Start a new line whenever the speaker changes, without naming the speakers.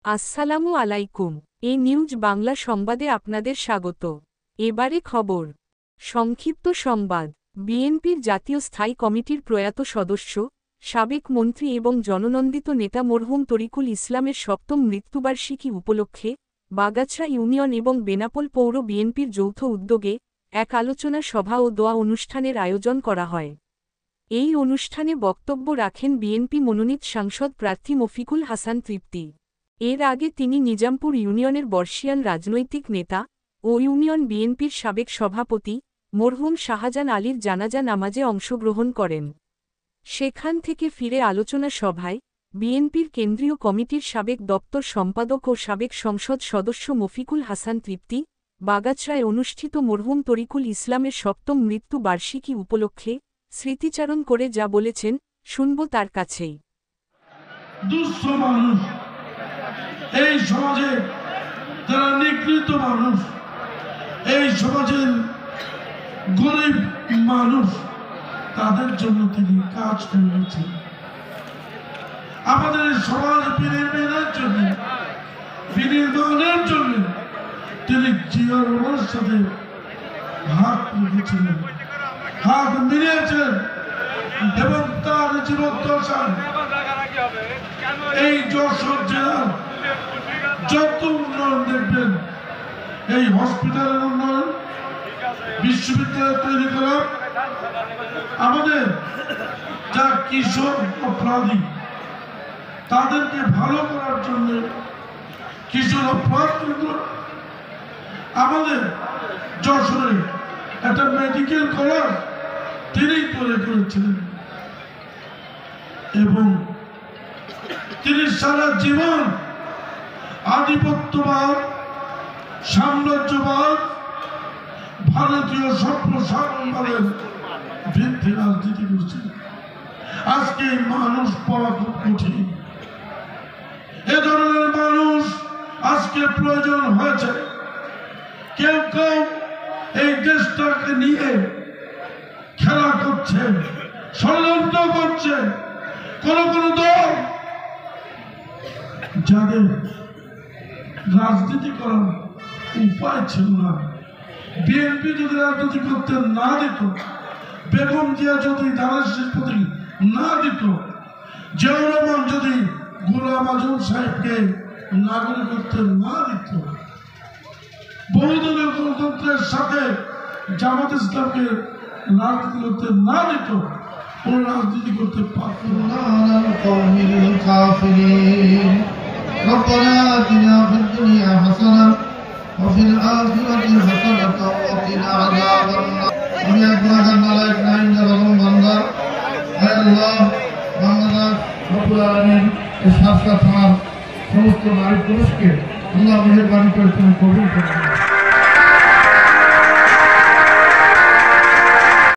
আসসালামু আলাইকুম। এ নিউজ বাংলা সংবাদে আপনাদের স্বাগত। এবারে খবর। সংক্ষিপ্ত সংবাদ। বিএনপির জাতীয় স্থায়ী কমিটির প্রয়াত সদস্য, সাবেক মন্ত্রী এবং জননন্দিত নেতা মরহুম তরিকুল ইসলামের সপ্তম মৃত্যুবার্ষিকী উপলক্ষে বাগাছড়া ইউনিয়ন এবং বেনাপোল পৌর বিএনপির যৌথ উদ্যোগে এক আলোচনা সভা ও দোয়া অনুষ্ঠানের আয়োজন করা হয়। এই অনুষ্ঠানে বক্তব্য রাখেন বিএনপি মনোনীত সাংসদ প্রার্থী মফিকুল হাসান তৃপ্তি। এর আগে তিনি নিজামপুর ইউনিয়নের বর্ষিয়ান রাজনৈতিক নেতা ও ইউনিয়ন বিএনপির সাবেক সভাপতি মরহুম শাহজাহান আলীর জানাজা নামাজে অংশগ্রহণ করেন। সেখান থেকে ফিরে আলোচনা সভায় বিএনপির কেন্দ্রীয় কমিটির সাবেক দপ্তর সম্পাদক ও সাবেক সংসদ সদস্য মফিকুল হাসান তৃপ্তি বাগাছড়ায় অনুষ্ঠিত মরহুম তরিকুল ইসলামের সপ্তম মৃত্যু বার্ষিকী উপলক্ষে স্মৃতিচারণ করে যা বলেছেন শুনব তার কাছেই।
এই সমাজে যারা নিগৃহীত মানুষ, এই সমাজের গরিব মানুষ, তাদের জন্য তিনি কাজ করেছেন। আমাদের সমাজ বিনির্মাণের জন্য তিনি জিয়ার সাথে হাত মিলিয়েছিলেন, হাত মিলিয়েছেন এবং তার জীবদ্দশায় এই যশোর জেলার যত উন্নয়ন দেখবেন, এই হসপিটালের উন্নয়ন, বিশ্ববিদ্যালয় তৈরি করা, আমাদের যা কিশোর অপরাধী তাদেরকে ভালো করার জন্য কিশোর অপরাধ কেন্দ্র, আমাদের যশোরে একটা মেডিকেল কলেজ তিনি তৈরি করেছিলেন এবং তিনি সারা জীবন আধিপত্যবাদ, সাম্রাজ্যবাদ, ভারতীয় সম্প্রসারণবাদের ভিত্তি রাজনীতি করছেন। আজকে মানুষ পাওয়া খুব কঠিন। এ ধরনের মানুষ আজকে প্রয়োজন হয়েছে। কেউ কেউ এই দেশটাকে নিয়ে খেলা করছে, ষড়যন্ত্র করছে। কোন কোন দল যাদের রাজনীতি করার উপায় ছিল না, বিএনপি যদি রাজনীতি করতে না দিত, বেগম জিয়া যদি ধানের প্রতি না দিত, জিয়াউর রহমান যদি গোলাম আজম সাহেবকে নাগরিকত্ব না দিত, বহুদলীয় গণতন্ত্রের সাথে জামাত ইসলামকে রাজনীতি করতে না দিত, কোন রাজনীতি করতে পারত না। ربنا آتنا في الدنيا حسنة وفي الآخرة حسنة وقنا عذاب النار আমি আপনাদের মালিক নাই রকম বান্দা আল্লাহ বাংলাদেশ রব্বুল আলামিন এই শাসক থানার সমস্ত নারী পুরুষকে আল্লাহ মেহেরবানি করে তুমি কবুল করুন।